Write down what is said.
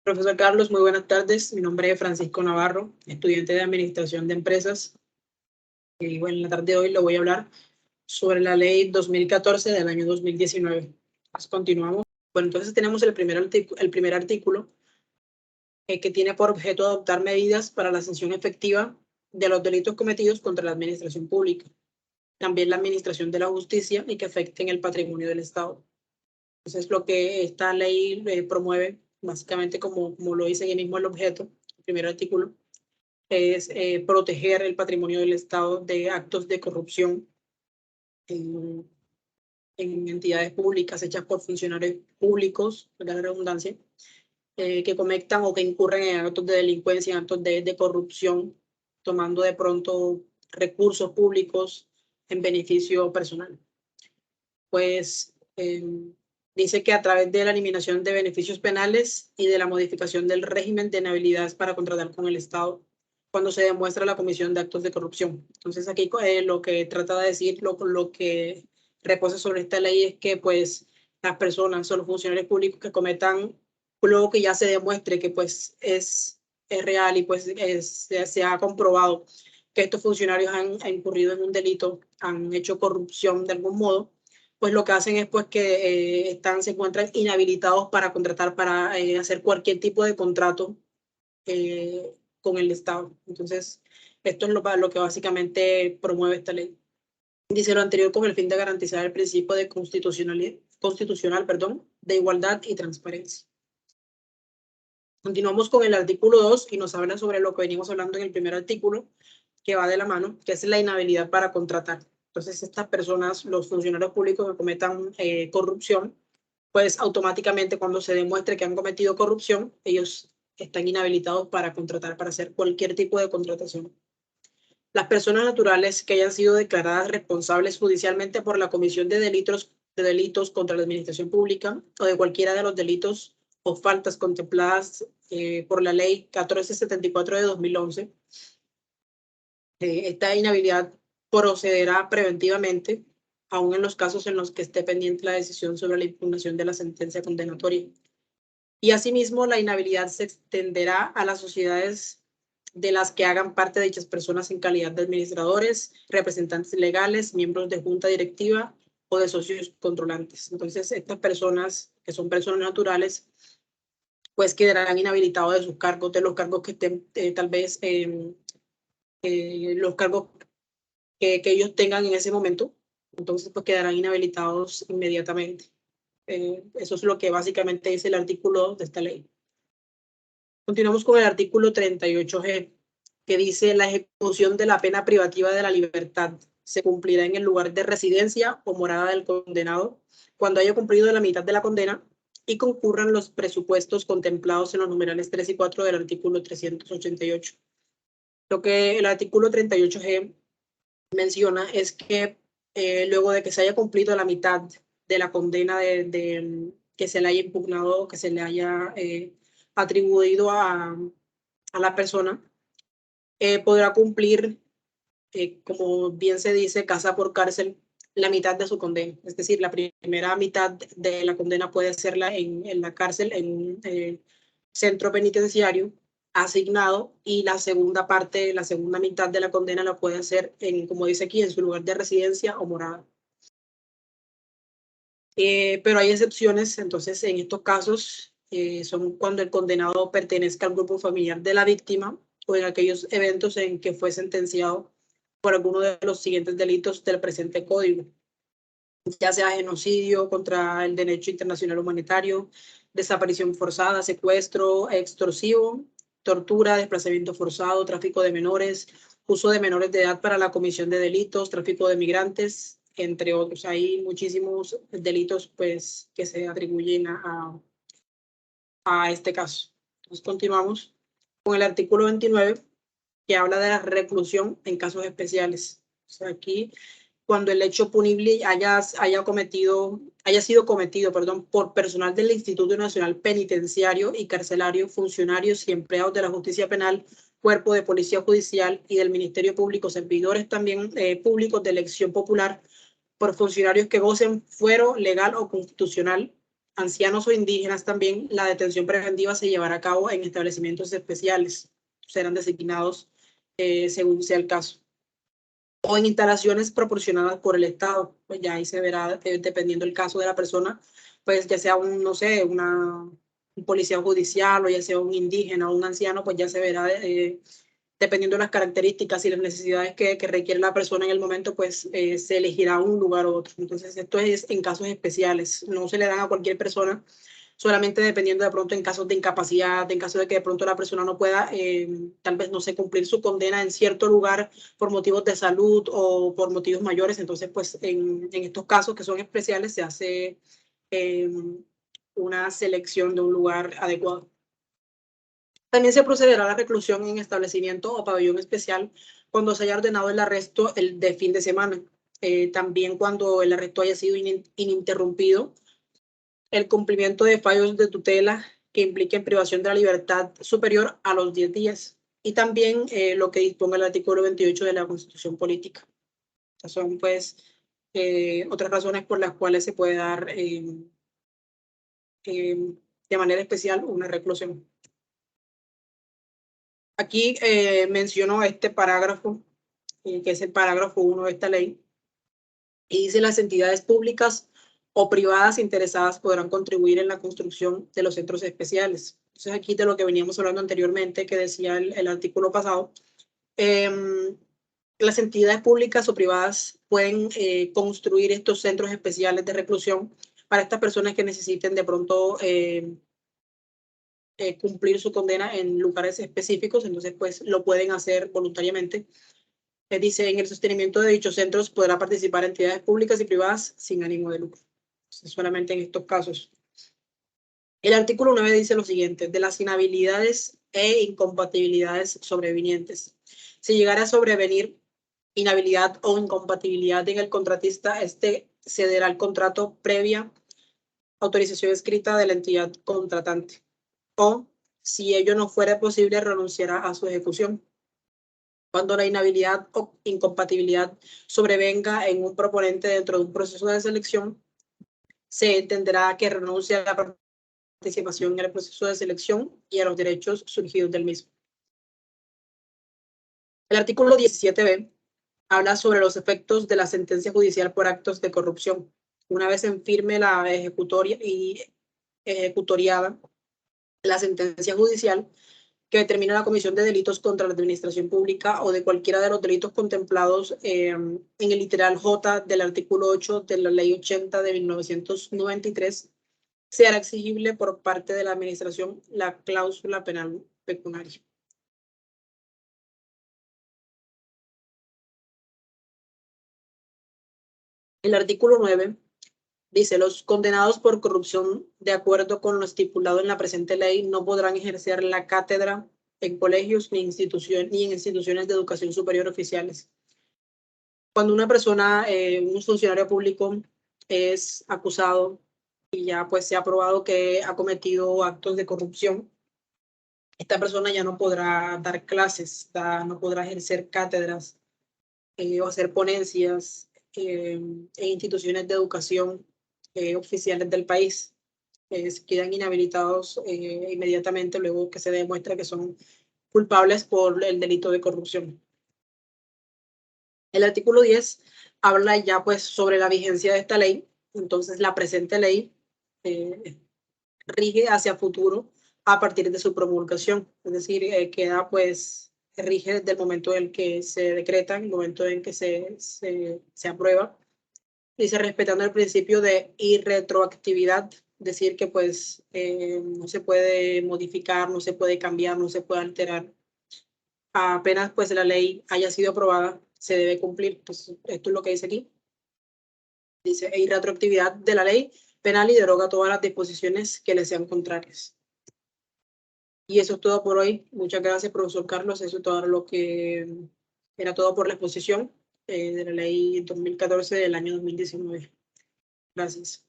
Profesor Carlos, muy buenas tardes. Mi nombre es Francisco Navarro, estudiante de Administración de Empresas. Y bueno, en la tarde de hoy le voy a hablar sobre la ley 2014 del año 2019. Pues continuamos. Bueno, entonces tenemos el primer artículo que tiene por objeto adoptar medidas para la sanción efectiva de los delitos cometidos contra la administración pública, también la administración de la justicia y que afecten el patrimonio del Estado. Entonces, lo que esta ley promueve, básicamente como lo dice ahí mismo el objeto, el primer artículo, es proteger el patrimonio del Estado de actos de corrupción en, en entidades públicas hechas por funcionarios públicos, de la redundancia, que cometan o que incurren en actos de delincuencia, en actos de corrupción, tomando de pronto recursos públicos en beneficio personal. Pues dice que a través de la eliminación de beneficios penales y de la modificación del régimen de inhabilidades para contratar con el Estado cuando se demuestra la comisión de actos de corrupción. Entonces aquí lo que trata de decir, lo que reposa sobre esta ley es que pues las personas o los funcionarios públicos que cometan luego que ya se demuestre que pues es real y pues se ha comprobado que estos funcionarios han incurrido en un delito, han hecho corrupción de algún modo, pues lo que hacen es pues que se encuentran inhabilitados para contratar, para hacer cualquier tipo de contrato con el Estado. Entonces, esto es lo que básicamente promueve esta ley. Dice lo anterior con el fin de garantizar el principio de constitucional, de igualdad y transparencia. Continuamos con el artículo 2 y nos habla sobre lo que venimos hablando en el primer artículo, que va de la mano, que es la inhabilidad para contratar. Entonces, estas personas, los funcionarios públicos que cometan corrupción, pues automáticamente cuando se demuestre que han cometido corrupción, ellos están inhabilitados para contratar, para hacer cualquier tipo de contratación. Las personas naturales que hayan sido declaradas responsables judicialmente por la comisión de delitos contra la administración pública o de cualquiera de los delitos o faltas contempladas por la ley 1474 de 2011, esta inhabilidad procederá preventivamente, aun en los casos en los que esté pendiente la decisión sobre la impugnación de la sentencia condenatoria. Y asimismo, la inhabilidad se extenderá a las sociedades de las que hagan parte de dichas personas en calidad de administradores, representantes legales, miembros de junta directiva o de socios controlantes. Entonces, estas personas, que son personas naturales, pues quedarán inhabilitados de sus cargos, de los cargos que estén tal vez los cargos que ellos tengan en ese momento, entonces pues quedarán inhabilitados inmediatamente. Eso es lo que básicamente dice el artículo 2 de esta ley. Continuamos con el artículo 38G, que dice la ejecución de la pena privativa de la libertad se cumplirá en el lugar de residencia o morada del condenado cuando haya cumplido la mitad de la condena y concurran los presupuestos contemplados en los numerales 3 y 4 del artículo 388. Lo que el artículo 38G menciona es que luego de que se haya cumplido la mitad de la condena que se le haya impugnado, que se le haya atribuido a la persona, podrá cumplir, como bien se dice, casa por cárcel, la mitad de su condena. Es decir, la primera mitad de la condena puede hacerla en la cárcel, en un centro penitenciario asignado, y la segunda parte, la segunda mitad de la condena la puede hacer, como dice aquí, en su lugar de residencia o morada. Pero hay excepciones, entonces en estos casos son cuando el condenado pertenezca al grupo familiar de la víctima o en aquellos eventos en que fue sentenciado por alguno de los siguientes delitos del presente código, ya sea genocidio contra el derecho internacional humanitario, desaparición forzada, secuestro extorsivo, tortura, desplazamiento forzado, tráfico de menores, uso de menores de edad para la comisión de delitos, tráfico de migrantes, entre otros. Hay muchísimos delitos pues, que se atribuyen a este caso. Entonces continuamos con el artículo 29, que habla de la reclusión en casos especiales. O sea, aquí, cuando el hecho punible haya sido cometido por personal del Instituto Nacional Penitenciario y Carcelario, funcionarios y empleados de la justicia penal, cuerpo de policía judicial y del Ministerio Público, servidores también públicos de elección popular, por funcionarios que gocen fuero legal o constitucional ancianos o indígenas también, la detención preventiva se llevará a cabo en establecimientos especiales. Serán designados según sea el caso. O en instalaciones proporcionadas por el Estado. Pues ya ahí se verá, dependiendo del caso de la persona, pues ya sea no sé, un policía judicial o ya sea un indígena o un anciano, pues ya se verá dependiendo de las características y las necesidades que requiere la persona en el momento, pues se elegirá un lugar u otro. Entonces, esto es en casos especiales, no se le dan a cualquier persona, solamente dependiendo de pronto en casos de incapacidad, en caso de que de pronto la persona no pueda, tal vez, no sé, cumplir su condena en cierto lugar por motivos de salud o por motivos mayores. Entonces, pues en estos casos que son especiales se hace una selección de un lugar adecuado. También se procederá a la reclusión en establecimiento o pabellón especial cuando se haya ordenado el arresto de fin de semana. También cuando el arresto haya sido ininterrumpido, el cumplimiento de fallos de tutela que impliquen privación de la libertad superior a los 10 días. Y también lo que disponga el artículo 28 de la Constitución Política. Estas son, pues, otras razones por las cuales se puede dar de manera especial una reclusión. Aquí menciono este parágrafo, que es el parágrafo 1 de esta ley, y dice: las entidades públicas o privadas interesadas podrán contribuir en la construcción de los centros especiales. Entonces, aquí de lo que veníamos hablando anteriormente, que decía el artículo pasado, las entidades públicas o privadas pueden construir estos centros especiales de reclusión para estas personas que necesiten de pronto cumplir su condena en lugares específicos. Entonces, pues lo pueden hacer voluntariamente. Dice: en el sostenimiento de dichos centros podrá participar entidades públicas y privadas sin ánimo de lucro. Entonces, solamente en estos casos. El artículo 9 dice lo siguiente: de las inhabilidades e incompatibilidades sobrevinientes. Si llegara a sobrevenir inhabilidad o incompatibilidad en el contratista, este cederá el contrato previa autorización escrita de la entidad contratante. O, si ello no fuera posible, renunciará a su ejecución. Cuando la inhabilidad o incompatibilidad sobrevenga en un proponente dentro de un proceso de selección, se entenderá que renuncia a la participación en el proceso de selección y a los derechos surgidos del mismo. El artículo 17b habla sobre los efectos de la sentencia judicial por actos de corrupción. Una vez en firme la ejecutoriada la sentencia judicial que determina la comisión de delitos contra la administración pública o de cualquiera de los delitos contemplados en el literal J del artículo 8 de la Ley 80 de 1993, se hará exigible por parte de la administración la cláusula penal pecuniaria. El artículo 9 dice: los condenados por corrupción, de acuerdo con lo estipulado en la presente ley, no podrán ejercer la cátedra en colegios ni en instituciones de educación superior oficiales. Cuando una persona, un funcionario público, es acusado y ya pues se ha probado que ha cometido actos de corrupción, esta persona ya no podrá dar clases, no podrá ejercer cátedras o hacer ponencias en instituciones de educación oficiales del país. Se quedan inhabilitados inmediatamente luego que se demuestra que son culpables por el delito de corrupción. El artículo 10 habla ya pues sobre la vigencia de esta ley. Entonces, la presente ley rige hacia futuro a partir de su promulgación, es decir, queda pues, rige desde el momento en que se decreta, el momento en que se aprueba. Dice: respetando el principio de irretroactividad, decir que pues no se puede modificar, no se puede cambiar, no se puede alterar. Apenas pues la ley haya sido aprobada, se debe cumplir. Entonces, esto es lo que dice aquí. Dice: irretroactividad de la ley penal y deroga todas las disposiciones que le sean contrarias. Y eso es todo por hoy. Muchas gracias, profesor Carlos. Eso es todo lo que era todo por la exposición de la ley 2014 del año 2019. Gracias.